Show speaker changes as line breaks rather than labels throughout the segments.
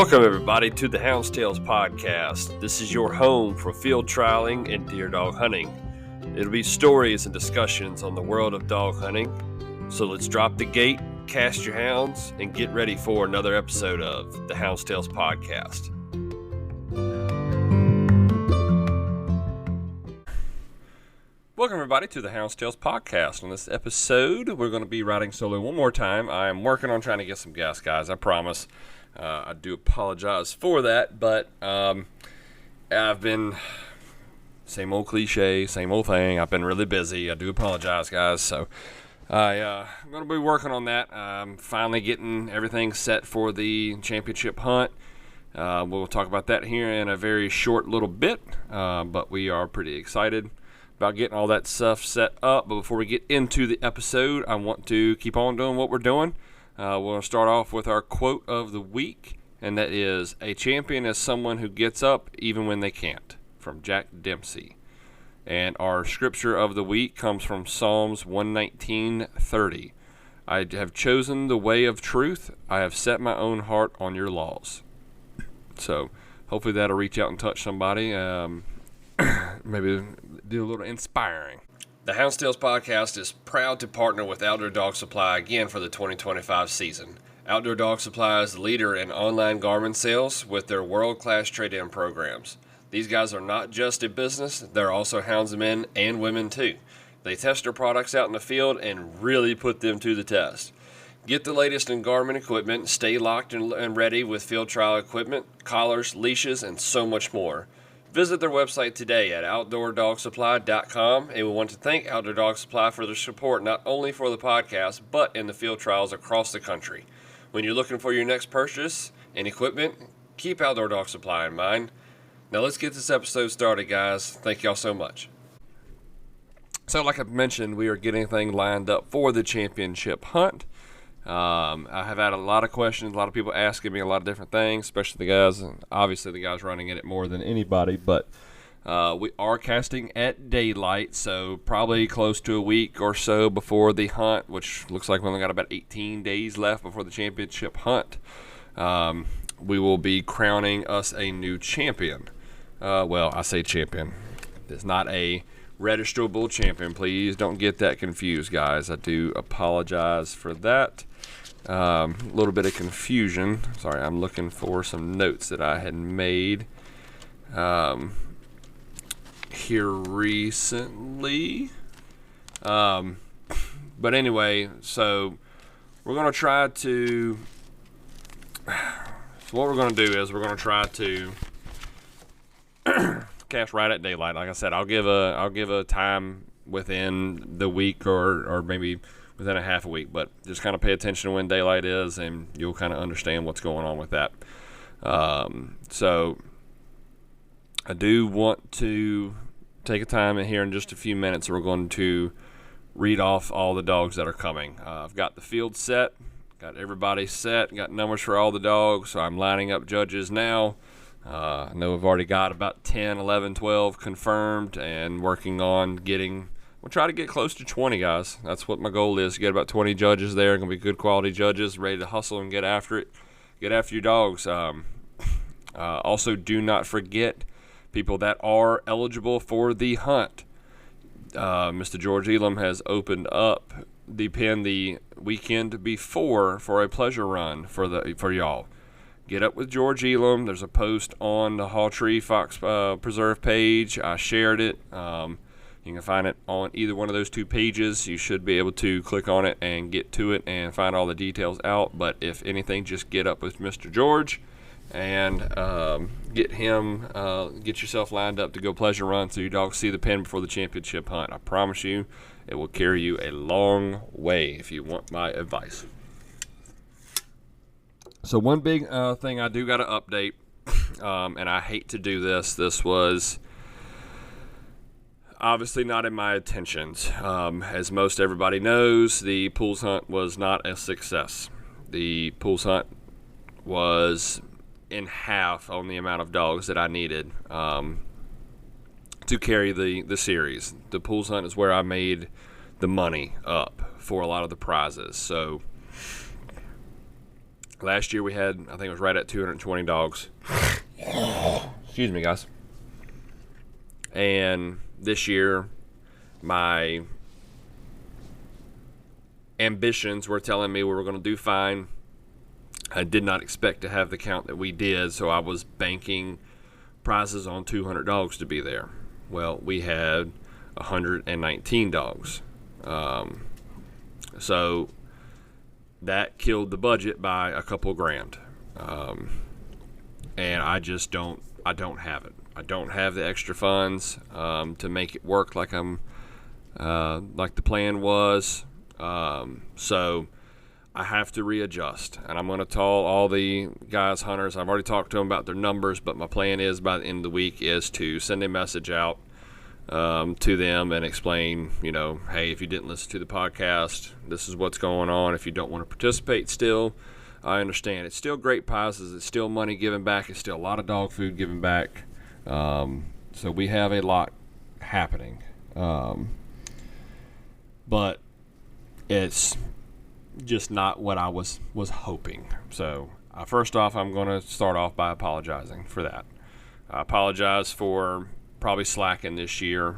Welcome, everybody, to the Hounds podcast. This is your home for field trialing and deer dog hunting. It'll be stories and discussions on the world of dog hunting. So let's drop the gate, cast your hounds, and get ready for another episode of the Hounds podcast. Welcome, everybody, to the Hounds podcast. On this episode, we're going to be riding solo one more time. I'm working on trying to get some guests, guys, I promise. I do apologize for that, but I've been, same old cliche, same old thing. I've been really busy. I do apologize, guys. So I'm going to be working on that. I'm finally getting everything set for the championship hunt. We'll talk about that here in a very short little bit, but we are pretty excited about getting all that stuff set up. But before we get into the episode, I want to keep on doing what we're doing. We'll start off with our quote of the week, and that is, "A champion is someone who gets up even when they can't," from Jack Dempsey. And our scripture of the week comes from Psalms 119:30. "I have chosen the way of truth. I have set my own heart on your laws." So hopefully that'll reach out and touch somebody. Maybe do a little inspiring. The Hounds podcast is proud to partner with Outdoor Dog Supply again for the 2025 season. Outdoor Dog Supply is the leader in online garment sales with their world-class trade-in programs. These guys are not just a business, they're also houndsmen and women too. They test their products out in the field and really put them to the test. Get the latest in garment equipment, stay locked and ready with field trial equipment, collars, leashes, and so much more. Visit their website today at outdoordogsupply.com, and we want to thank Outdoor Dog Supply for their support not only for the podcast, but in the field trials across the country. When you're looking for your next purchase and equipment, keep Outdoor Dog Supply in mind. Now let's get this episode started, guys. Thank y'all so much. So like I mentioned, we are getting things lined up for the championship hunt. I have had a lot of questions, a lot of people asking me a lot of different things, especially the guys, and obviously the guys running in it more than anybody, but we are casting at daylight, so probably close to a week or so before the hunt, which looks like we only got about 18 days left before the championship hunt. We will be crowning us a new champion. Well, I say champion. It's not a registrable champion. Please don't get that confused, guys. I do apologize for that. A little bit of confusion. Sorry, I'm looking for some notes that I had made here recently. But anyway, so we're going to try to... So what we're going to do is we're going to try to cast right at daylight. Like I said, I'll give a time within the week or maybe within a half a week, but just kind of pay attention to when daylight is, and you'll kind of understand what's going on with that. So I do want to take a time in here in just a few minutes. We're going to read off all the dogs that are coming. I've got the field set, got everybody set, got numbers for all the dogs, so I'm lining up judges now. I know I've already got about 10, 11, 12 confirmed, and working on we'll try to get close to 20, guys. That's what my goal is, to get about 20 judges there. Going to be good quality judges, ready to hustle and get after it. Get after your dogs. Also, do not forget people that are eligible for the hunt. Mr. George Elam has opened up the pen the weekend before for a pleasure run for y'all. Get up with George Elam. There's a post on the Hawtree Fox Preserve page. I shared it. You can find it on either one of those two pages. You should be able to click on it and get to it and find all the details out. But if anything, just get up with Mr. George and get yourself lined up to go pleasure run so your dogs see the pen before the championship hunt. I promise you, it will carry you a long way if you want my advice. So one big thing I do got to update, and I hate to do this. This was obviously not in my intentions. As most everybody knows, the pools hunt was not a success. The pools hunt was in half on the amount of dogs that I needed to carry the series. The pools hunt is where I made the money up for a lot of the prizes. So Last year we had, I think it was right at 220 dogs. Excuse me, guys. And this year, my ambitions were telling me we were going to do fine. I did not expect to have the count that we did, so I was banking prizes on 200 dogs to be there. Well, we had 119 dogs. So that killed the budget by a couple grand. And I just don't have it. I don't have the extra funds to make it work like like the plan was. So I have to readjust, and I'm going to tell all the guys, hunters, I've already talked to them about their numbers, but my plan is by the end of the week is to send a message out to them and explain, hey, if you didn't listen to the podcast, this is what's going on. If you don't want to participate still, I understand. It's still great prizes. It's still money given back. It's still a lot of dog food given back. So we have a lot happening. But it's just not what I was hoping. So first off, I'm going to start off by apologizing for that. I apologize for probably slacking this year.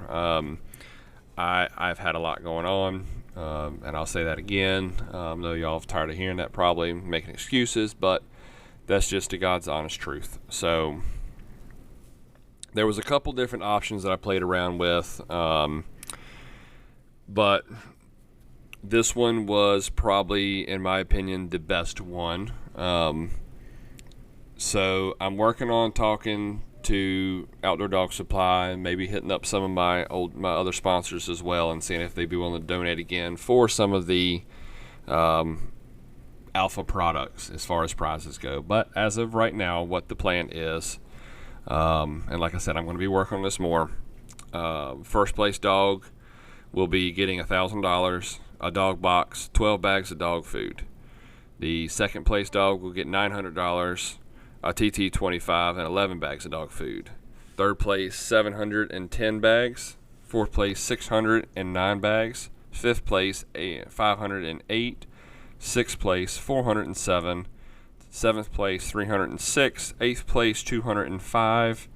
I've had a lot going on, and I'll say that again. Though y'all are tired of hearing that, probably making excuses, but that's just the God's honest truth. So there was a couple different options that I played around with, but this one was probably, in my opinion, the best one. So I'm working on talking to Outdoor Dog Supply and maybe hitting up some of my other sponsors as well and seeing if they'd be willing to donate again for some of the alpha products as far as prizes go. But as of right now, what the plan is, and like I said, I'm going to be working on this more. First place dog will be getting $1,000, a dog box, 12 bags of dog food. The second place dog will get $900, a TT 25, and 11 bags of dog food. Third place, 710 bags. Fourth place, 609 bags. Fifth place, 508. Sixth place, 407. Seventh place, 306. Eighth place, 205.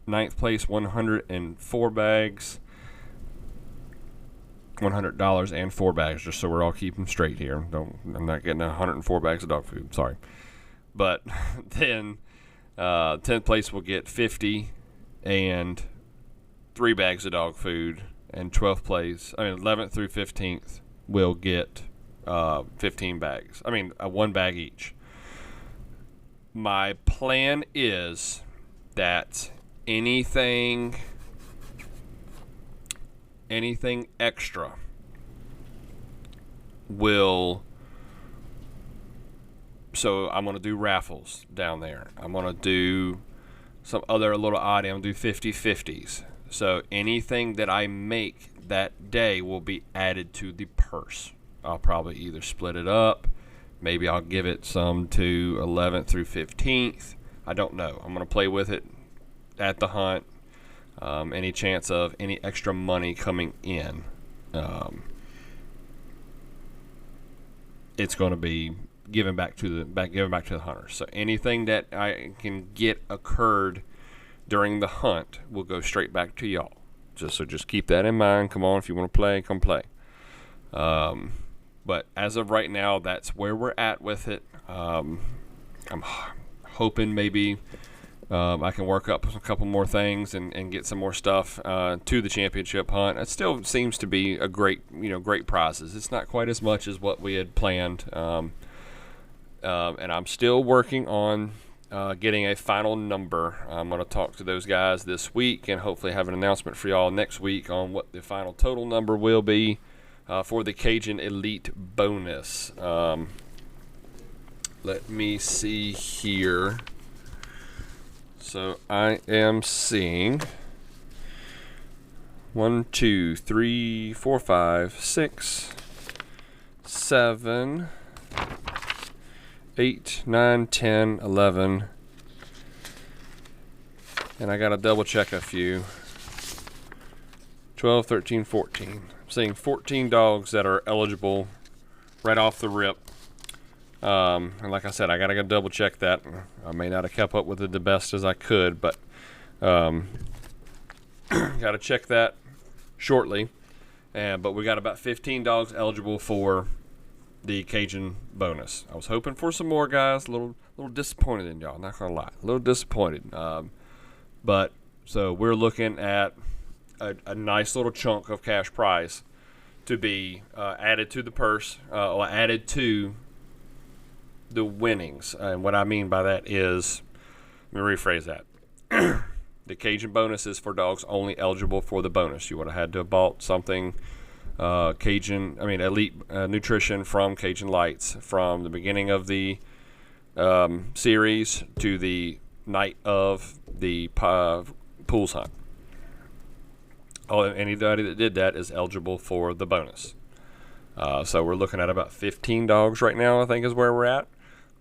Ninth place, 104 bags. $100 and 4 bags, just so we're all keeping straight here. I'm not getting 104 bags of dog food. Sorry. But then 10th place will get 50 and 3 bags of dog food, and 11th through 15th will get 15 bags. 1 bag each. My plan is that anything extra will. So I'm going to do raffles down there. I'm going to do some other little oddity. I'm going to do 50/50s. So anything that I make that day will be added to the purse. I'll probably either split it up. Maybe I'll give it some to 11th through 15th. I don't know. I'm going to play with it at the hunt. Any chance of any extra money coming in, it's going to be given back to the hunters. So anything that I can get occurred during the hunt will go straight back to y'all. Just keep that in mind. Come on, if you want to play, come play. But as of right now, that's where we're at with it. I'm hoping maybe I can work up a couple more things and get some more stuff to the championship hunt. It still seems to be a great prizes. It's not quite as much as what we had planned. And I'm still working on getting a final number. I'm going to talk to those guys this week and hopefully have an announcement for y'all next week on what the final total number will be for the Cajun Elite bonus. Let me see here. So I am seeing 1, 2, 3, 4, 5, 6, 7, 8, 9, 10, 11. And I got to double check a few. 12, 13, 14. I'm seeing 14 dogs that are eligible right off the rip And like I said, I got to go double check that. I may not have kept up with it the best as I could, but got to check that shortly. But we got about 15 dogs eligible for the Cajun bonus. I was hoping for some more, guys. A little disappointed in y'all, not gonna lie. A little disappointed. But so we're looking at a nice little chunk of cash prize to be added to the purse, or added to the winnings. And what I mean by that is, let me rephrase that. The Cajun bonus is for dogs only eligible for the bonus. You would have had to have bought something elite nutrition from Cajun Lights from the beginning of the series to the night of the pools hunt. Anybody that did that is eligible for the bonus. So we're looking at about 15 dogs right now, I think is where we're at,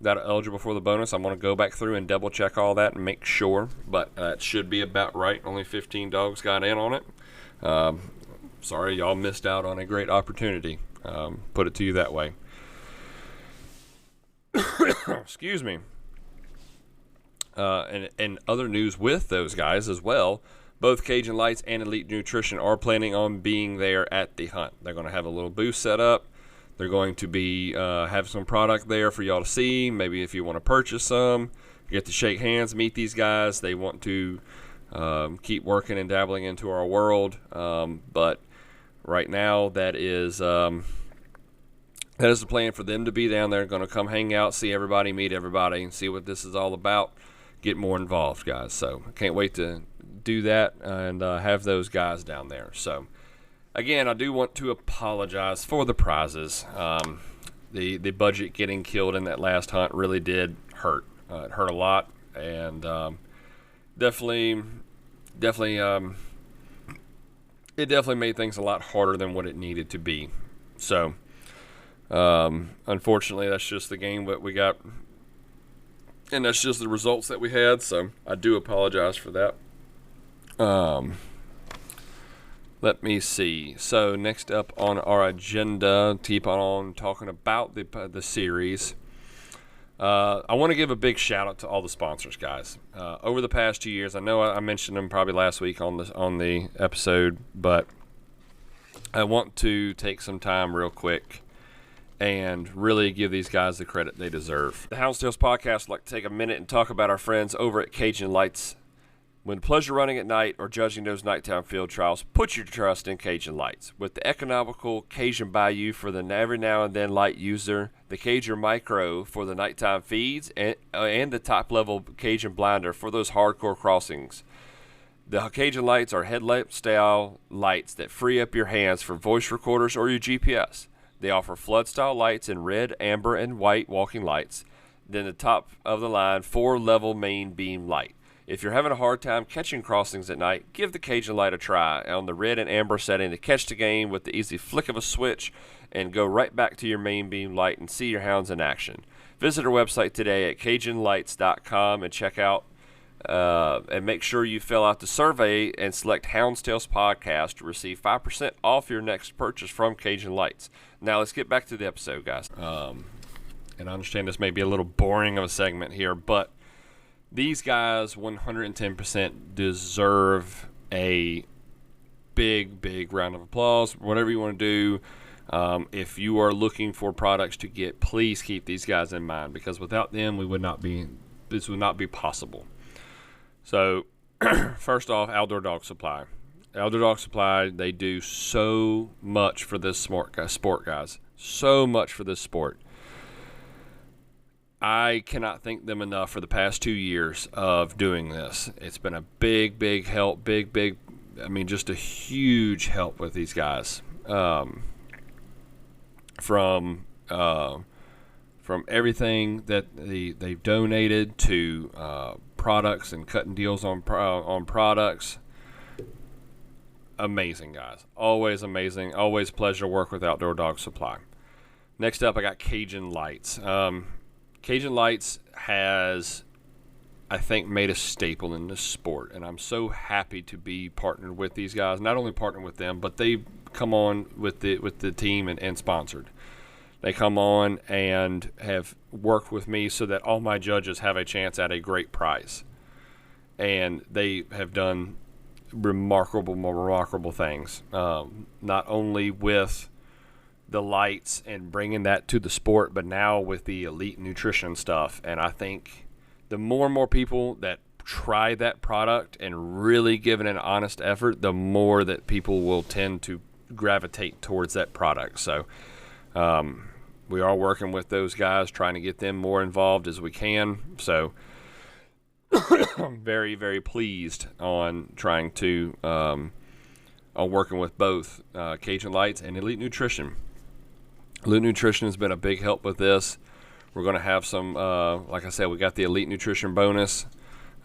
that are eligible for the bonus. I'm going to go back through and double check all that and make sure, but it should be about right. Only 15 dogs got in on it. Sorry, y'all missed out on a great opportunity. Put it to you that way. Excuse me. And other news with those guys as well, both Cajun Lights and Elite Nutrition are planning on being there at the hunt. They're going to have a little booth set up. They're going to be have some product there for y'all to see. Maybe if you want to purchase some, get to shake hands, meet these guys. They want to keep working and dabbling into our world. But right now, that is the plan for them to be down there. Going to come hang out, see everybody, meet everybody, and see what this is all about. Get more involved, guys. So I can't wait to do that and have those guys down there. So again, I do want to apologize for the prizes. The budget getting killed in that last hunt really did hurt. It hurt a lot, and definitely it definitely made things a lot harder than what it needed to be. So unfortunately, that's just the game that we got, and that's just the results that we had. So I do apologize for that. Let me see. So next up on our agenda, keep on talking about the series. I want to give a big shout out to all the sponsors, guys. Over the past 2 years, I know I mentioned them probably last week on the episode, but I want to take some time real quick and really give these guys the credit they deserve. The Hounds podcast would like to take a minute and talk about our friends over at Cajun Lights. When pleasure running at night or judging those nighttime field trials, put your trust in Cajun Lights. With the economical Cajun Bayou for the every now and then light user, the Cajun Micro for the nighttime feeds, and the top-level Cajun Blinder for those hardcore crossings. The Cajun Lights are headlamp-style lights that free up your hands for voice recorders or your GPS. They offer flood-style lights in red, amber, and white walking lights. Then the top-of-the-line 4-level main beam light. If you're having a hard time catching crossings at night, give the Cajun Light a try on the red and amber setting to catch the game with the easy flick of a switch and go right back to your main beam light and see your hounds in action. Visit our website today at CajunLights.com and check out and make sure you fill out the survey and select Hounds Tales Podcast to receive 5% off your next purchase from Cajun Lights. Now let's get back to the episode, guys. And I understand this may be a little boring of a segment here, but these guys 110% deserve a big round of applause. Whatever you want to do. If you are looking for products to get, please keep these guys in mind, because without them, this would not be possible. So, first off, Outdoor Dog Supply. Outdoor Dog Supply, they do so much for this sport, guys. So much for this sport. I cannot thank them enough for the past 2 years of doing this. It's been a big help, just a huge help with these guys. From everything that they've donated to products and cutting deals on products. Amazing, guys. Always amazing. Always a pleasure to work with Outdoor Dog Supply. Next up, I got Cajun Lights. Cajun Lights has, I think, made a staple in this sport, and I'm so happy to be partnered with these guys. Not only partnered with them, but they come on with the team and sponsored. They come on and have worked with me so that all my judges have a chance at a great prize. And they have done remarkable things. Not only with the lights and bringing that to the sport, but now with the elite nutrition stuff. And I think the more and more people that try that product and really give it an honest effort, the more that people will tend to gravitate towards that product. So we are working with those guys, trying to get them more involved as we can. So I'm very pleased on trying to on working with both Cajun Lights and Elite Nutrition. Elite Nutrition has been a big help with this. We're going to have some, like I said, we got the Elite Nutrition bonus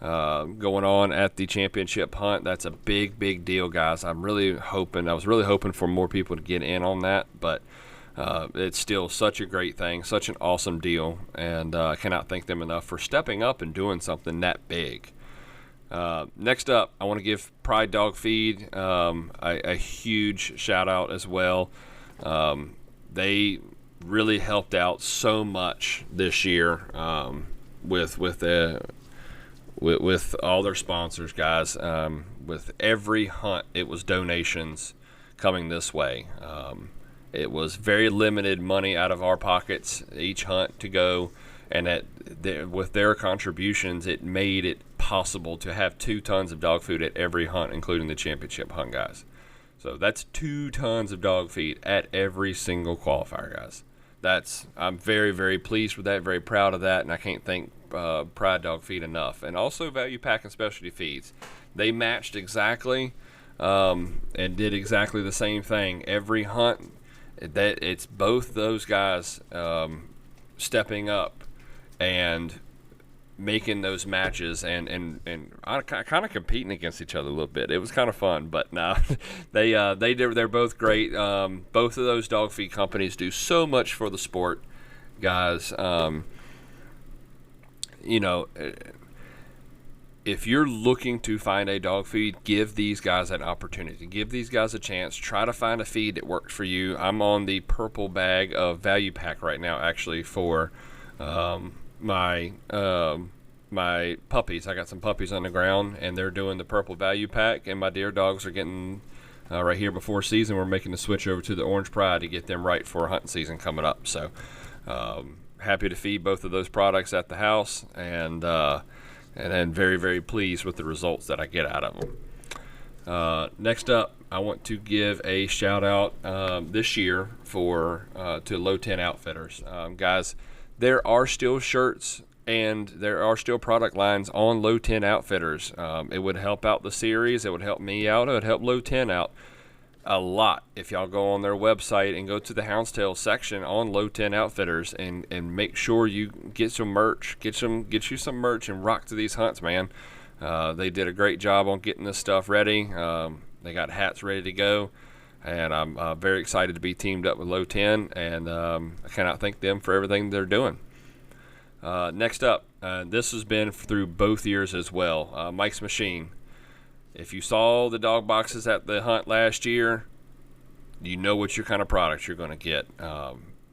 going on at the championship hunt. That's a big deal, guys. I was really hoping for more people to get in on that, but it's still such a great thing, such an awesome deal, and I cannot thank them enough for stepping up and doing something that big. Next up, I want to give Pride Dog Feed a huge shout out as well. They really helped out so much this year with all their sponsors, guys. With every hunt, it was donations coming this way. It was very limited money out of our pockets each hunt to go, and with their contributions, it made it possible to have 2 tons of dog food at every hunt, including the championship hunt, guys. So that's 2 tons of dog feed at every single qualifier, guys. I'm very pleased with that, very proud of that, and I can't thank Pride Dog Feed enough. And also Value Pack and Specialty Feeds. They matched exactly and did exactly the same thing every hunt. It's both those guys stepping up and making those matches and kind of competing against each other a little bit. It was kind of fun, but nah, they're both great. Both of those dog feed companies do so much for the sport, guys. If you're looking to find a dog feed, give these guys an opportunity. Give these guys a chance. Try to find a feed that works for you. I'm on the purple bag of Value Pack right now, actually, for my puppies. I got some puppies on the ground, and they're doing the purple Value Pack, and my deer dogs are getting right here before season. We're making the switch over to the Orange Pride to get them right for hunting season coming up. So happy to feed both of those products at the house, and then very pleased with the results that I get out of them. Next up, I want to give a shout out this year to Low 10 Outfitters. Guys, there are still shirts and there are still product lines on Low 10 Outfitters. It would help out the series. It would help me out. It would help Low 10 out a lot if y'all go on their website and go to the Hounds Tale section on Low 10 Outfitters and make sure you get some merch. Get you some merch and rock to these hunts, man. They did a great job on getting this stuff ready. They got hats ready to go, and I'm very excited to be teamed up with Low 10, and I cannot thank them for everything they're doing. Next up, this has been through both years as well. Mike's Machine. If you saw the dog boxes at the hunt last year, you know what your kind of products you're going to get.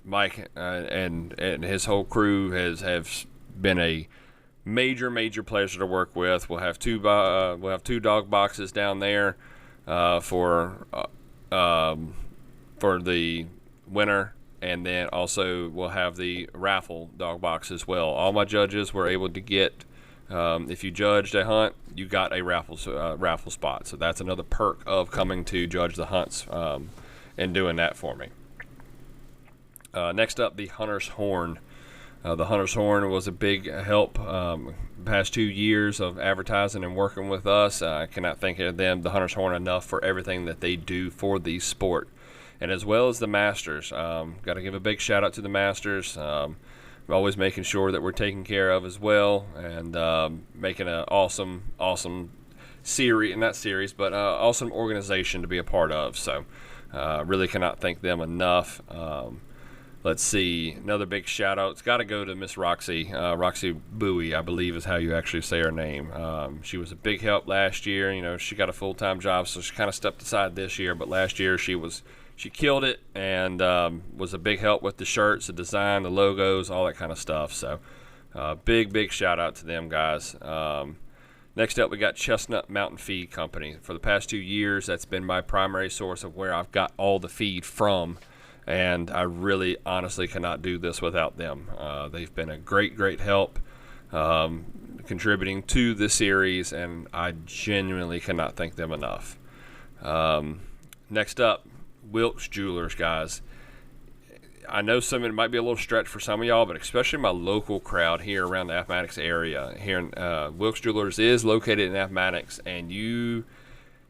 Mike and his whole crew have been a major pleasure to work with. We'll have two dog boxes down there for the winner, and then also we'll have the raffle dog box as well. All my judges were able to get. If you judged a hunt, you got a raffle spot. So that's another perk of coming to judge the hunts and doing that for me. Next up, the Hunter's Horn. The Hunter's Horn was a big help past 2 years of advertising and working with us. I cannot thank them, the Hunter's Horn, enough for everything that they do for the sport. And as well as the Masters. Got to give a big shout out to the Masters. Always making sure that we're taken care of as well, and making an awesome awesome organization to be a part of. So really cannot thank them enough. Let's see, another big shout out. It's got to go to Miss Roxy Bowie, I believe is how you actually say her name. She was a big help last year. She got a full-time job, so she kind of stepped aside this year, but last year she was she killed it and was a big help with the shirts, the design, the logos, all that kind of stuff. So big shout out to them guys. Next up, we got Chestnut Mountain Feed Company. For the past 2 years, that's been my primary source of where I've got all the feed from, and I really honestly cannot do this without them. They've been a great help contributing to the series, and I genuinely cannot thank them enough. Next up, Wilkes Jewelers, guys. I know it might be a little stretch for some of y'all, but especially my local crowd here around the Appomattox area. Here in Wilkes Jewelers is located in Appomattox, and you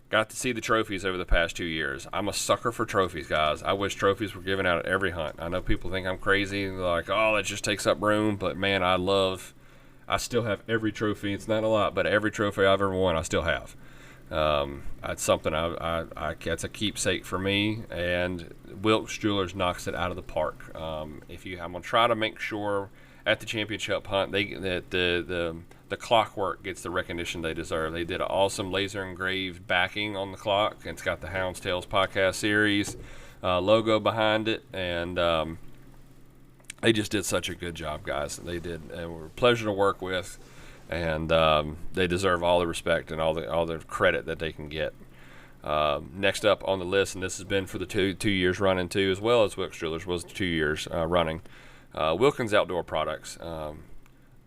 got to see the trophies over the past 2 years. I'm a sucker for trophies, guys. I wish trophies were given out at every hunt. I know people think I'm crazy. They're like, oh, that just takes up room. But, man, I still have every trophy. It's not a lot, but every trophy I've ever won, I still have. That's something that's a keepsake for me, and Wilkes Jewelers knocks it out of the park. I'm gonna try to make sure at the championship hunt that the clockwork gets the recognition they deserve. They did an awesome laser engraved backing on the clock. It's got the Hounds Tales podcast series logo behind it, and they just did such a good job, guys. They were a pleasure to work with. And they deserve all the respect and all the credit that they can get. Next up on the list, and this has been for the two years running too, as well as Wilkes Jewelers was 2 years running. Wilkins Outdoor Products,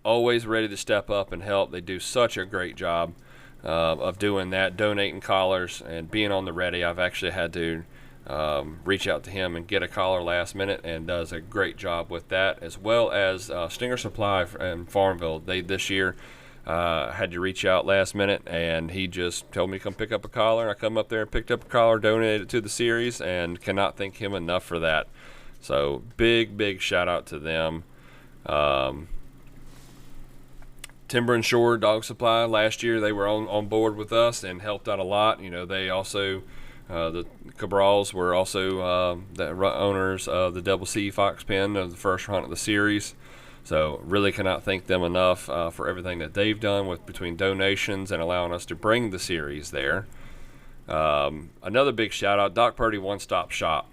always ready to step up and help. They do such a great job of doing that, donating collars and being on the ready. I've actually had to reach out to him and get a collar last minute, and does a great job with that, as well as Stinger Supply in Farmville. They this year had to reach out last minute, and he just told me to come pick up a collar. I come up there and picked up a collar, donated it to the series, and cannot thank him enough for that. So big shout out to them. Timber and Shore Dog Supply, last year they were on board with us and helped out a lot. They also the Cabrals were also the owners of the Double C Fox Pen of the first hunt of the series. So really cannot thank them enough for everything that they've done between donations and allowing us to bring the series there. Another big shout out, Doc Purdy One Stop Shop.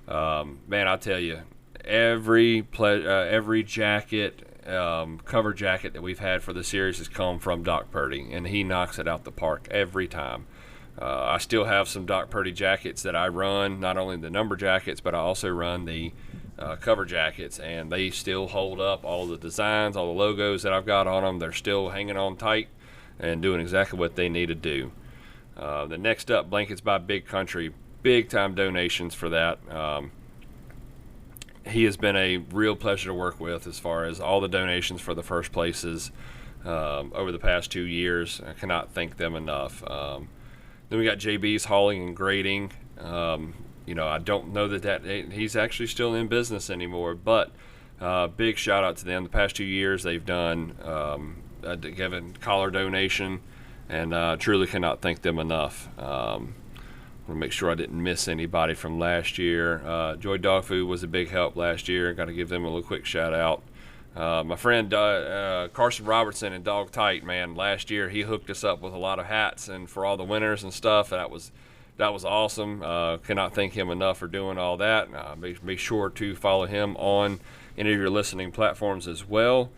Man, I tell you, every jacket, cover jacket that we've had for the series has come from Doc Purdy, and he knocks it out the park every time. I still have some Doc Purdy jackets that I run, not only the number jackets, but I also run the cover jackets, and they still hold up. All the designs, all the logos that I've got on them, they're still hanging on tight and doing exactly what they need to do. The next up, Blankets by Big Country, big time donations for that. He has been a real pleasure to work with as far as all the donations for the first places over the past 2 years. I cannot thank them enough. Then we got JB's Hauling and Grading. I don't know that he's actually still in business anymore, but big shout out to them. The past 2 years they've done given collar donation, and truly cannot thank them enough. I want to make sure I didn't miss anybody from last year. Joy Dog Food was a big help last year. Got to give them a little quick shout out. My friend Carson Robertson and Dog Tight, man, last year he hooked us up with a lot of hats and for all the winners and stuff. That was awesome. Cannot thank him enough for doing all that. Be sure to follow him on any of your listening platforms as well.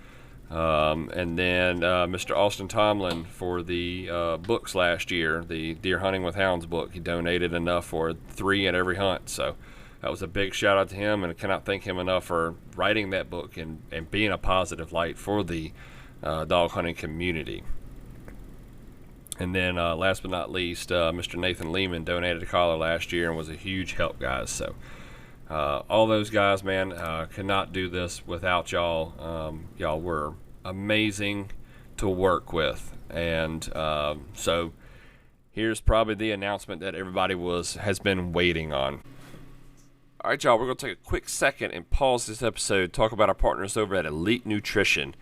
And then Mr. Austin Tomlin for the books last year, the Deer Hunting with Hounds book. He donated enough for 3 at every hunt. So that was a big shout out to him, and I cannot thank him enough for writing that book and being a positive light for the dog hunting community. And then last but not least, Mr. Nathan Lehman donated a collar last year and was a huge help, guys. So all those guys, man, cannot do this without y'all. Y'all were amazing to work with. And so here's probably the announcement that everybody has been waiting on. All right, y'all, we're going to take a quick second and pause this episode, talk about our partners over at Elite Nutrition.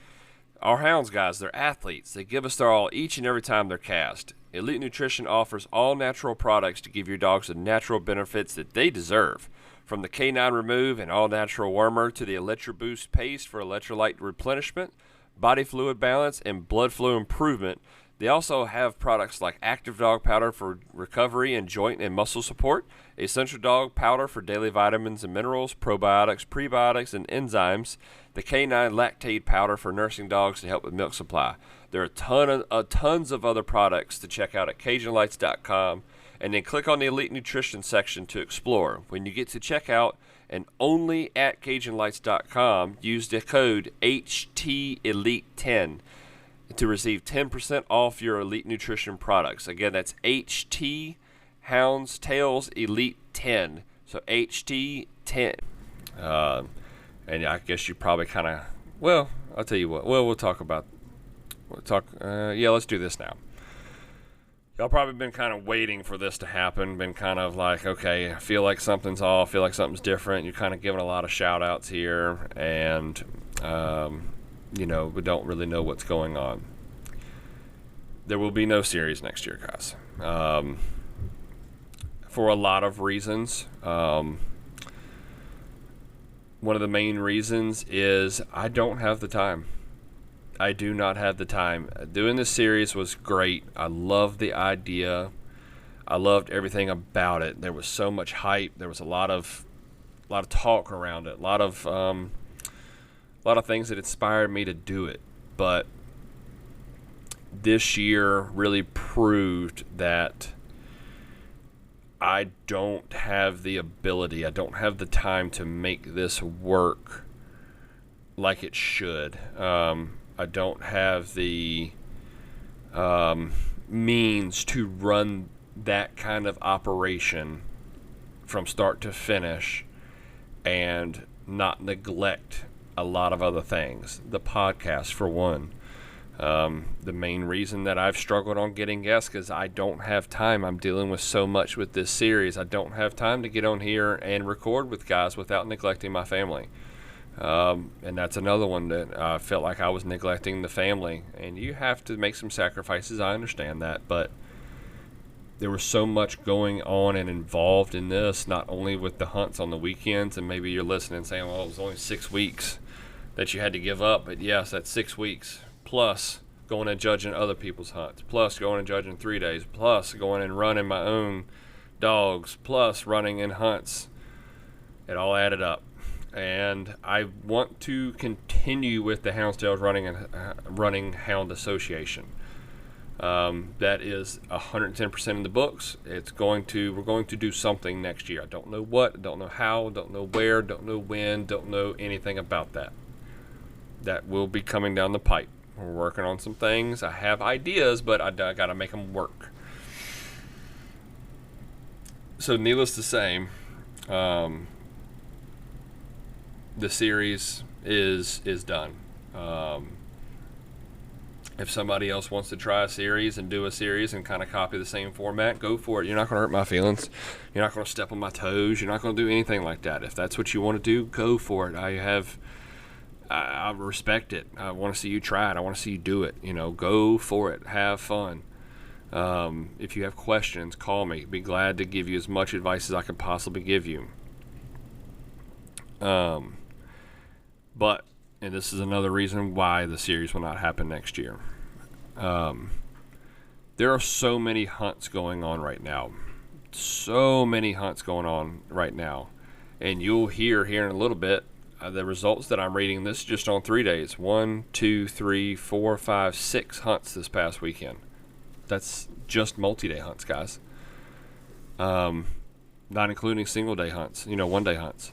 Our Hounds guys, they're athletes. They give us their all each and every time they're cast. Elite Nutrition offers all natural products to give your dogs the natural benefits that they deserve. From the Canine Remove and all natural wormer to the Electro Boost paste for electrolyte replenishment, body fluid balance, and blood flow improvement, They also have products like Active Dog Powder for recovery and joint and muscle support, Essential Dog Powder for daily vitamins and minerals, probiotics, prebiotics, and enzymes, the K9 Lactate Powder for nursing dogs to help with milk supply. There are tons of other products to check out at CajunLights.com, and then click on the Elite Nutrition section to explore. When you get to checkout, and only at CajunLights.com, use the code HTElite10 to receive 10% off your Elite Nutrition products. Again, that's HT Hounds Tails Elite 10. So HT10. And I guess you probably kind of, well, I'll tell you what. Well, let's do this now. Y'all probably been kind of waiting for this to happen, been kind of like, okay, I feel like something's off, feel like something's different. You're kind of giving a lot of shout outs here, and we don't really know what's going on. There will be no series next year, guys, for a lot of reasons. One of the main reasons is I don't have the time. I do not have the time. Doing this series was great. I loved the idea. I loved everything about it. There was so much hype. There was a lot of talk around it. A lot of things that inspired me to do it. But this year really proved that I don't have the ability. I don't have the time to make this work like it should. I don't have the means to run that kind of operation from start to finish and not neglect a lot of other things. The podcast, for one. The main reason that I've struggled on getting guests is I don't have time. I'm dealing with so much with this series. I don't have time to get on here and record with guys without neglecting my family. And that's another one that I felt like I was neglecting the family. And you have to make some sacrifices. I understand that. But there was so much going on and involved in this, not only with the hunts on the weekends. And maybe you're listening and saying, well, it was only 6 weeks that you had to give up. But yes, that's 6 weeks. Plus going and judging other people's hunts. Plus going and judging 3 days. Plus going and running my own dogs. Plus running in hunts. It all added up. And I want to continue with the Hounds Tales Running Hound Association. That is 110% in the books. We're going to do something next year. I don't know what, don't know how, don't know where, don't know when, don't know anything about that. That will be coming down the pipe. We're working on some things. I have ideas, but I got to make them work. So needless to say, the series is done. If somebody else wants to try a series and do a series and kind of copy the same format, go for it. You're not going to hurt my feelings. You're not going to step on my toes. You're not going to do anything like that. If that's what you want to do, go for it. I respect it. I want to see you try it. I want to see you do it. Go for it. Have fun. If you have questions, call me. Be glad to give you as much advice as I can possibly give you. But, and this is another reason why the series will not happen next year. There are so many hunts going on right now. And you'll hear here in a little bit the results that I'm reading. This just on 3 days. 1, 2, 3, 4, 5, 6 hunts this past weekend. That's just multi-day hunts, guys. Not including single-day hunts, 1-day hunts.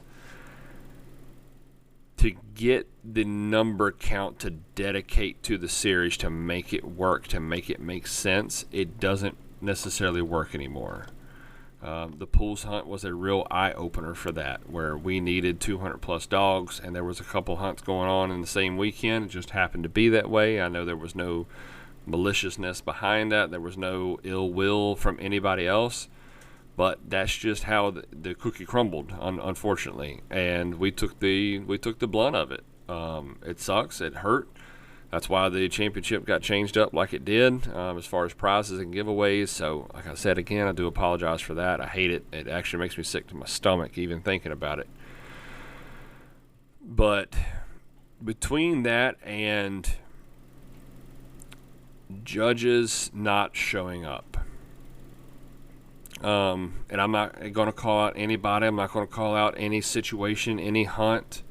To get the number count to dedicate to the series, to make it work, to make it make sense, it doesn't necessarily work anymore. The pools hunt was a real eye-opener for that, where we needed 200 plus dogs, and there was a couple hunts going on in the same weekend. It just happened to be that way. I know there was no maliciousness behind that. There was no ill will from anybody else. But that's just how the cookie crumbled, unfortunately, and we took the blunt of it. It sucks. It hurt. That's why the championship got changed up like it did, as far as prizes and giveaways. So, like I said again, I do apologize for that. I hate it. It actually makes me sick to my stomach even thinking about it. But between that and judges not showing up. And I'm not going to call out anybody. I'm not going to call out any situation, any hunt,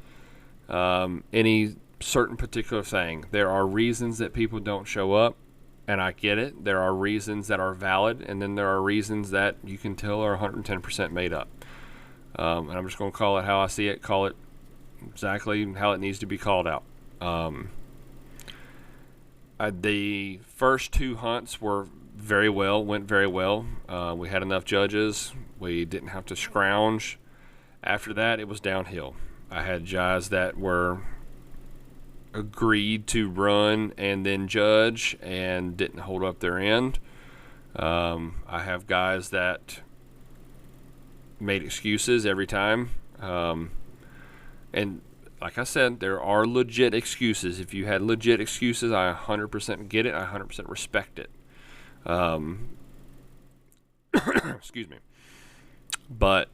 any certain particular thing. There are reasons that people don't show up, and I get it. There are reasons that are valid, and then there are reasons that you can tell are 110% made up. And I'm just going to call it how I see it, call it exactly how it needs to be called out. The first 2 hunts went very well. We had enough judges. We didn't have to scrounge. After that, it was downhill. I had guys that were agreed to run and then judge and didn't hold up their end. I have guys that made excuses every time. And like I said, there are legit excuses. If you had legit excuses, I 100% get it. I 100% respect it. Excuse me. But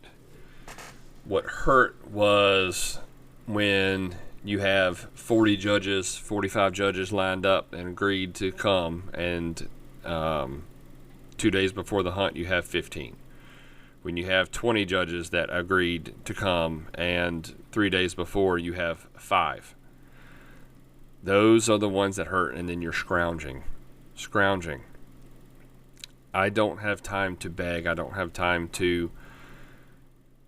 what hurt was when you have 40 judges, 45 judges lined up and agreed to come, and 2 days before the hunt you have 15. When you have 20 judges that agreed to come and 3 days before you have 5. Those are the ones that hurt, and then you're scrounging. I don't have time to beg. I don't have time to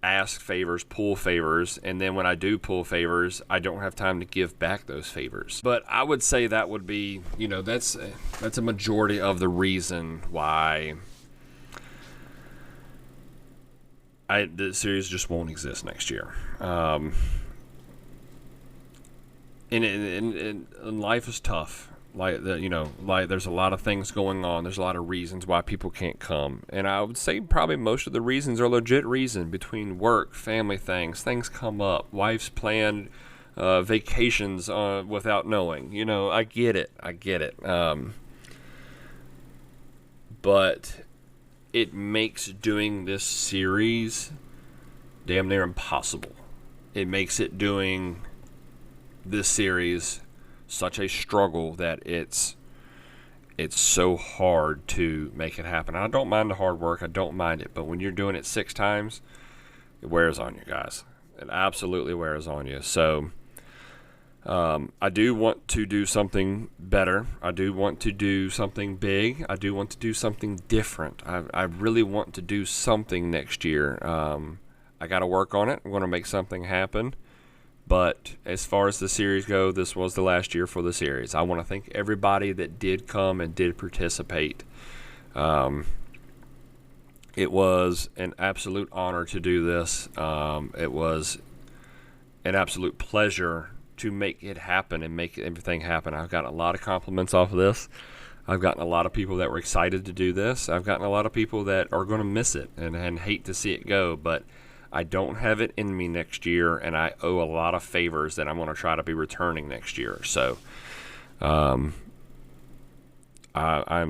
ask favors, pull favors, and then when I do pull favors, I don't have time to give back those favors. But I would say that would be, that's a majority of the reason why the series just won't exist next year. And life is tough. There's a lot of things going on. There's a lot of reasons why people can't come. And I would say probably most of the reasons are legit reason between work, family things. Things come up. Wives plan vacations without knowing. I get it. But it makes doing this series damn near impossible. It makes it doing this series such a struggle that it's so hard to make it happen. I don't mind the hard work. I don't mind it. But when you're doing it 6 times, it wears on you guys. It absolutely wears on you. So I do want to do something better. I do want to do something big. I do want to do something different. I really want to do something next year. I got to work on it. I'm going to make something happen. But as far as the series go, this was the last year for the series. I want to thank everybody that did come and did participate. It was an absolute honor to do this. It was an absolute pleasure to make it happen and make everything happen. I've gotten a lot of compliments off of this. I've gotten a lot of people that were excited to do this. I've gotten a lot of people that are going to miss it and hate to see it go. But I don't have it in me next year, and I owe a lot of favors that I'm going to try to be returning next year. So I'm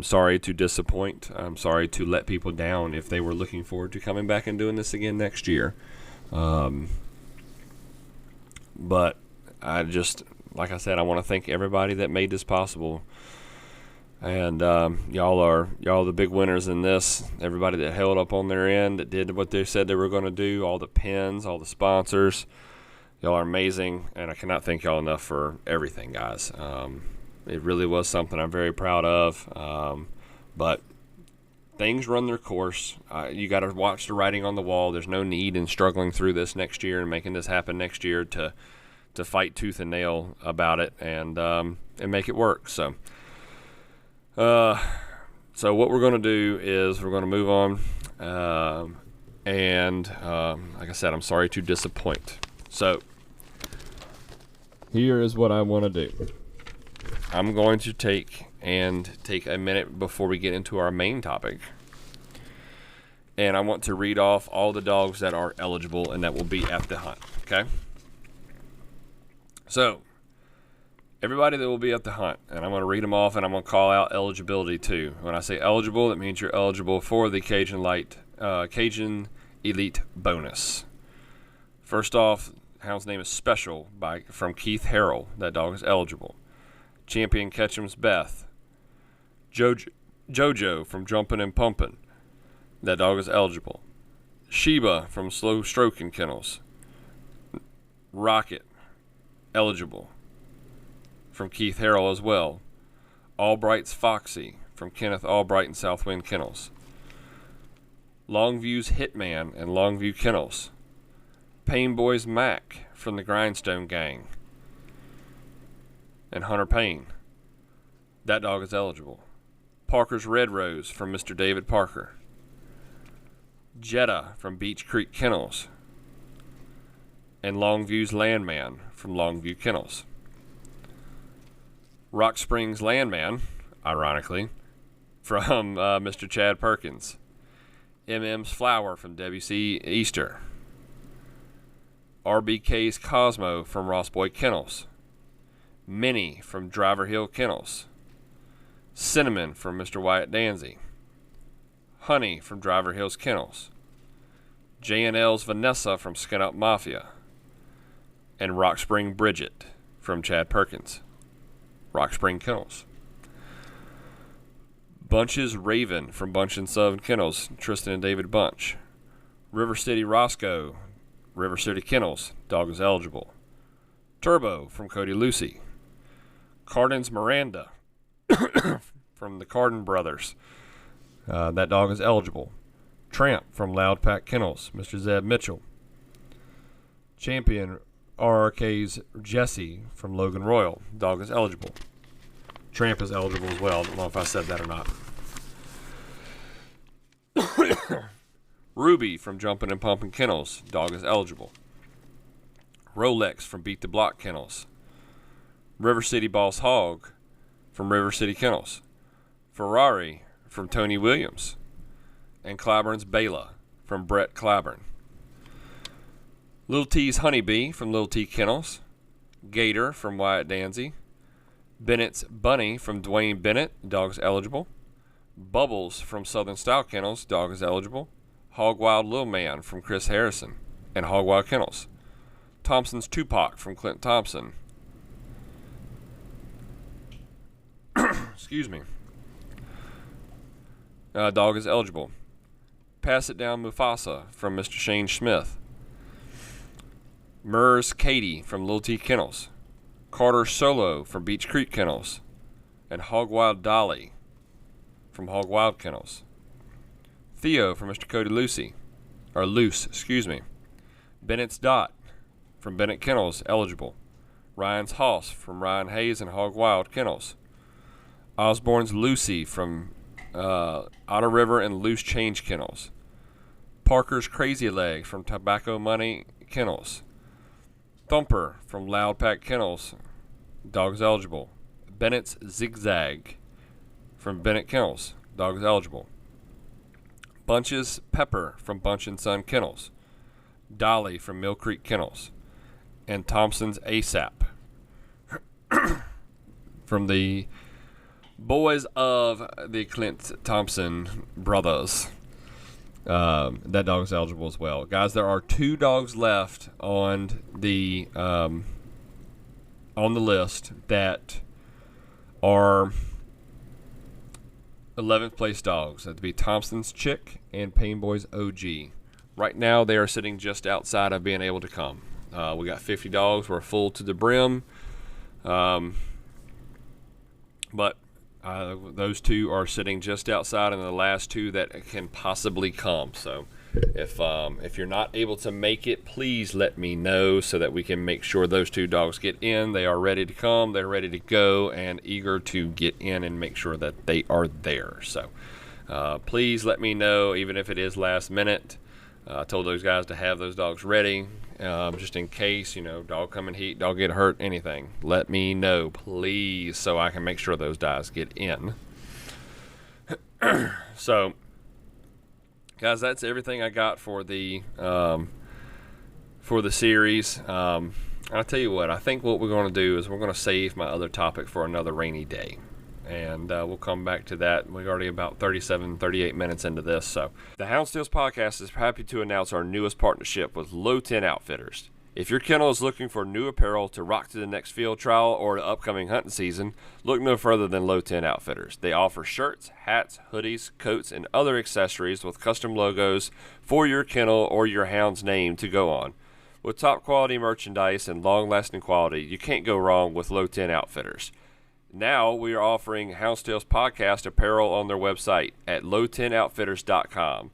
sorry to disappoint. I'm sorry to let people down if they were looking forward to coming back and doing this again next year. But I just, like I said, I want to thank everybody that made this possible. And y'all are the big winners in this. Everybody that held up on their end, that did what they said they were going to do, all the pins, all the sponsors. Y'all are amazing, and I cannot thank y'all enough for everything, guys. It really was something I'm very proud of. But things run their course. You got to watch the writing on the wall. There's no need in struggling through this next year and making this happen next year to fight tooth and nail about it and make it work. So what we're going to do is we're going to move on. Like I said, I'm sorry to disappoint. So here is what I want to do. I'm going to take a minute before we get into our main topic. And I want to read off all the dogs that are eligible and that will be at the hunt. Okay? So everybody that will be at the hunt, and I'm going to read them off, and I'm going to call out eligibility too. When I say eligible, that means you're eligible for the Cajun Elite bonus. First off, hound's name is Special from Keith Harrell. That dog is eligible. Champion Ketchum's Beth. Jojo from Jumpin' and Pumpin'. That dog is eligible. Sheba from Slow Stroking Kennels. Rocket, eligible. From Keith Harrell as well. Albright's Foxy from Kenneth Albright and Southwind Kennels. Longview's Hitman and Longview Kennels. Payne Boy's Mac from the Grindstone Gang. And Hunter Payne. That dog is eligible. Parker's Red Rose from Mr. David Parker. Jetta from Beach Creek Kennels. And Longview's Landman from Longview Kennels. Rock Springs Landman, ironically, from Mr. Chad Perkins. MM's Flower from W.C. Easter. RBK's Cosmo from Ross Boy Kennels. Minnie from Driver Hill Kennels. Cinnamon from Mr. Wyatt Danzy. Honey from Driver Hills Kennels. J&L's Vanessa from Skin Up Mafia. And Rock Spring Bridget from Chad Perkins. Rock Spring Kennels. Bunch's Raven from Bunch and Southern Kennels, Tristan and David Bunch. River City Roscoe, River City Kennels, dog is eligible. Turbo from Cody Lucy. Cardin's Miranda from the Cardin Brothers. That dog is eligible. Tramp from Loud Pack Kennels, Mr. Zeb Mitchell. Champion RRK's Jesse from Logan Royal, dog is eligible. Tramp is eligible as well. I don't know if I said that or not. Ruby from Jumpin' and Pumpin' Kennels, dog is eligible. Rolex from Beat the Block Kennels. River City Boss Hog from River City Kennels. Ferrari from Tony Williams. And Clyburn's Bela from Brett Clyburn. Little T's Honeybee from Little T Kennels. Gator from Wyatt Danzy. Bennett's Bunny from Dwayne Bennett, dog's eligible. Bubbles from Southern Style Kennels, dog is eligible. Hog Wild Lil Man from Chris Harrison and Hog Wild Kennels. Thompson's Tupac from Clint Thompson. Excuse me. Dog is eligible. Pass It Down Mufasa from Mr. Shane Smith. Murs Katie from Lil T Kennels. Carter Solo from Beach Creek Kennels. And Hog Wild Dolly from Hog Wild Kennels. Theo from Mr. Cody Lucy. Or Loose, excuse me. Bennett's Dot from Bennett Kennels, eligible. Ryan's Hoss from Ryan Hayes and Hog Wild Kennels. Osborne's Lucy from Otter River and Loose Change Kennels. Parker's Crazy Leg from Tobacco Money Kennels. Thumper from Loud Pack Kennels, dog's eligible. Bennett's Zigzag from Bennett Kennels, dog's eligible. Bunch's Pepper from Bunch and Son Kennels. Dolly from Mill Creek Kennels. And Thompson's ASAP from the boys of the Clint Thompson brothers. That dog is eligible as well. Guys, there are 2 dogs left on the list that are 11th place dogs. That'd be Thompson's Chick and Payne Boy's OG. Right now, they are sitting just outside of being able to come. We got 50 dogs. We're full to the brim. But those 2 are sitting just outside, and the last 2 that can possibly come. So if you're not able to make it, please let me know so that we can make sure those 2 dogs get in. They are ready to come. They're ready to go and eager to get in and make sure that they are there. So please let me know, even if it is last minute. I told those guys to have those dogs ready, just in case, dog come in heat, dog get hurt, anything. Let me know, please, so I can make sure those guys get in. So, guys, that's everything I got for the series. I'll tell you what, I think what we're going to do is we're going to save my other topic for another rainy day. And we'll come back to that. We're already about 38 minutes into this. So, the Hounds Tales Podcast is happy to announce our newest partnership with Low 10 Outfitters. If your kennel is looking for new apparel to rock to the next field trial or the upcoming hunting season, look no further than Low 10 Outfitters. They offer shirts, hats, hoodies, coats, and other accessories with custom logos for your kennel or your hound's name to go on. With top quality merchandise and long-lasting quality, you can't go wrong with Low 10 Outfitters. Now we are offering Hounds Tales Podcast apparel on their website at low10outfitters.com.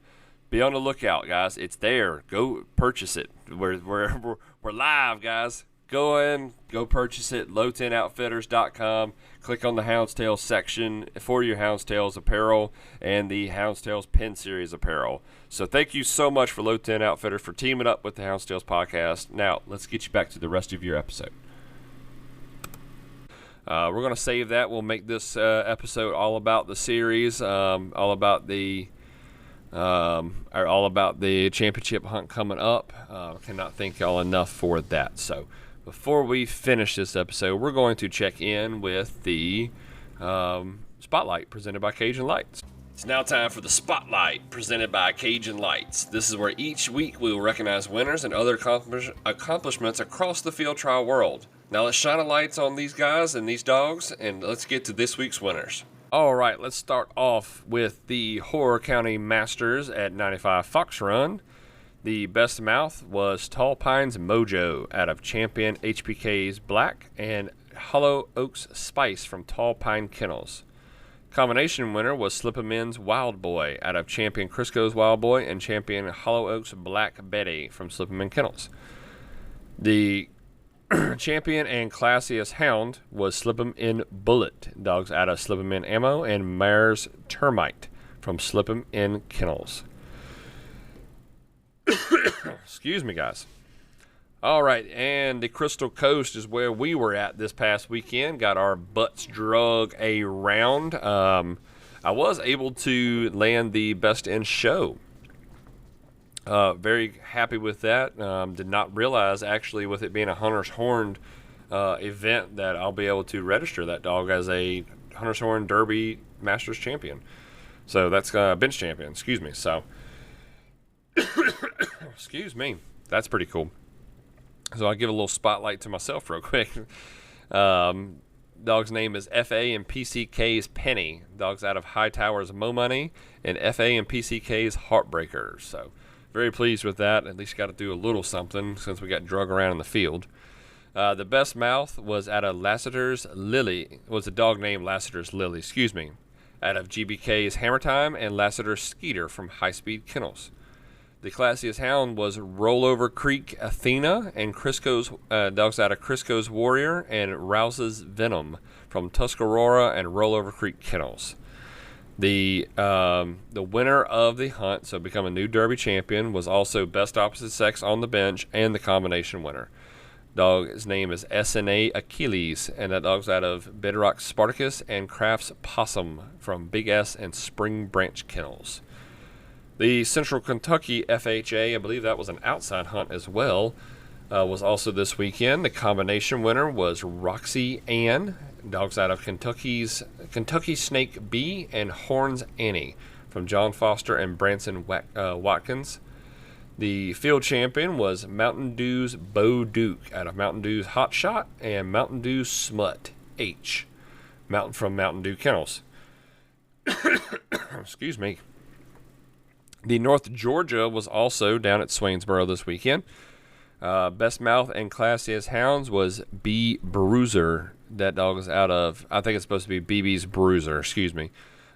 Be on the lookout, guys. It's there. Go purchase it. We're live, guys. Go in, go purchase it. Low10outfitters.com. Click on the Hounds Tales section for your Hounds Tales apparel and the Hounds Tales Pin Series apparel. So thank you so much for Low 10 Outfitters for teaming up with the Hounds Tales podcast. Now let's get you back to the rest of your episode. We're going to save that. We'll make this episode all about the series, all about the championship hunt coming up. Cannot thank y'all enough for that. So before we finish this episode, we're going to check in with the Spotlight presented by Cajun Lights. It's now time for the Spotlight presented by Cajun Lights. This is where each week we will recognize winners and other accomplishments across the field trial world. Now let's shine a lights on these guys and these dogs, and let's get to this week's winners. All right, let's start off with the Horror County Masters at 95 Fox Run. The best mouth was Tall Pines Mojo out of Champion HPK's Black and Hollow Oaks Spice from Tall Pine Kennels. Combination winner was Slip-A-Min's Wild Boy out of Champion Crisco's Wild Boy and Champion Hollow Oaks Black Betty from Slip-A-Min Kennels. The champion and classiest hound was Slip-A-Min Bullet, dogs out of Slip-A-Min Ammo, and Mare's Termite from Slip-A-Min Kennels. Excuse me, guys. All right, and the Crystal Coast is where we were at this past weekend. Got our butts drug around. I was able to land the best in show. Very happy with that. Did not realize, actually, with it being a Hunter's Horn event, that I'll be able to register that dog as a Hunter's Horn Derby Masters champion. So that's bench champion, excuse me. So, excuse me. That's pretty cool. So I'll give a little spotlight to myself real quick. Dog's name is FA and PCK's Penny. Dog's out of Hightower's Mo Money and FA and PCK's Heartbreakers. So very pleased with that. At least got to do a little something since we got drug around in the field. The best mouth was out of Lassiter's Lily. Was the dog named Lassiter's Lily, excuse me. Out of GBK's Hammer Time and Lassiter's Skeeter from High Speed Kennels. The classiest hound was Rollover Creek Athena and Crisco's dogs out of Crisco's Warrior and Rouse's Venom from Tuscarora and Rollover Creek Kennels. The winner of the hunt, so become a new Derby champion, was also best opposite sex on the bench and the combination winner. Dog's name is SNA Achilles, and that dog's out of Bedrock Spartacus and Crafts Possum from Big S and Spring Branch Kennels. The Central Kentucky FHA, I believe that was an outside hunt as well, was also this weekend. The combination winner was Roxy Ann, dogs out of Kentucky Snake B and Horns Annie from John Foster and Branson Watkins. The field champion was Mountain Dew's Bo Duke out of Mountain Dew's Hot Shot and Mountain Dew's Smut H from Mountain Dew Kennels. Excuse me. The North Georgia was also down at Swainsboro this weekend. Best mouth and classiest hounds was B Bruiser. That dog is out of, I think it's supposed to be BB's Bruiser, excuse me.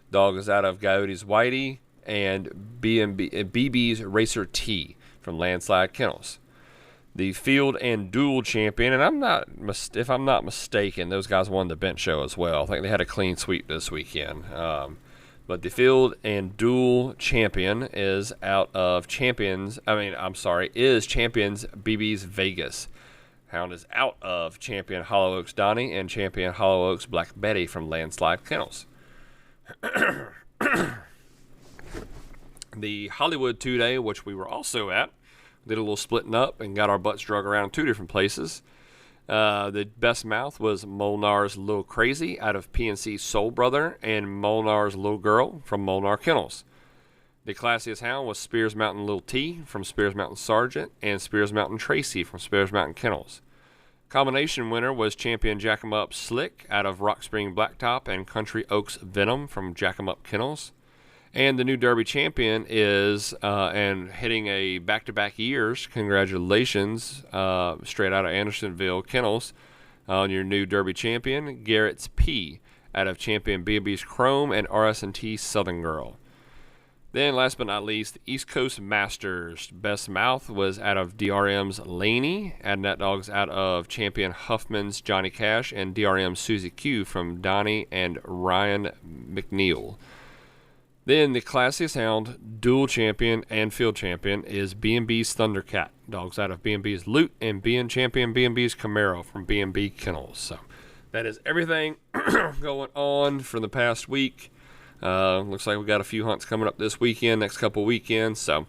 Dog is out of Coyote's Whitey and BB's Racer T from Landslide Kennels. The field and duel champion, and if I'm not mistaken, those guys won the bench show as well. I think they had a clean sweep this weekend. But the field and duel champion is Champions BB's Vegas. Hound is out of Champion Hollow Oaks Donnie and Champion Hollow Oaks Black Betty from Landslide Kennels. The Hollywood 2-Day, which we were also at, did a little splitting up and got our butts drug around two different places. The best mouth was Molnar's Little Crazy out of PNC Soul Brother and Molnar's Little Girl from Molnar Kennels. The classiest hound was Spears Mountain Little T from Spears Mountain Sergeant and Spears Mountain Tracy from Spears Mountain Kennels. Combination winner was champion Jack 'em Up Slick out of Rock Spring Blacktop and Country Oaks Venom from Jack 'em Up Kennels. And the new Derby champion is, and hitting a back-to-back years, congratulations, straight out of Andersonville Kennels, on your new Derby champion, Garrett's P, out of champion B&B's Chrome and RS&T Southern Girl. Then, last but not least, the East Coast Masters. Best Mouth was out of DRM's Laney, and that dog's out of champion Huffman's Johnny Cash and DRM's Susie Q from Donnie and Ryan McNeil. Then the classiest hound, dual champion and field champion, is B&B's Thundercat. Dogs out of B&B's Loot and champion B&B's Camaro from B&B Kennels. So that is everything going on for the past week. Looks like we got a few hunts coming up this weekend, next couple weekends. So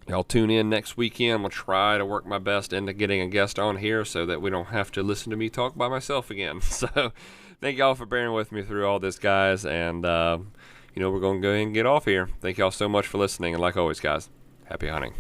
y'all tune in next weekend. I'm going to try to work my best into getting a guest on here so that we don't have to listen to me talk by myself again. So thank y'all for bearing with me through all this, guys. And, we're going to go ahead and get off here. Thank y'all so much for listening. And like always, guys, happy hunting.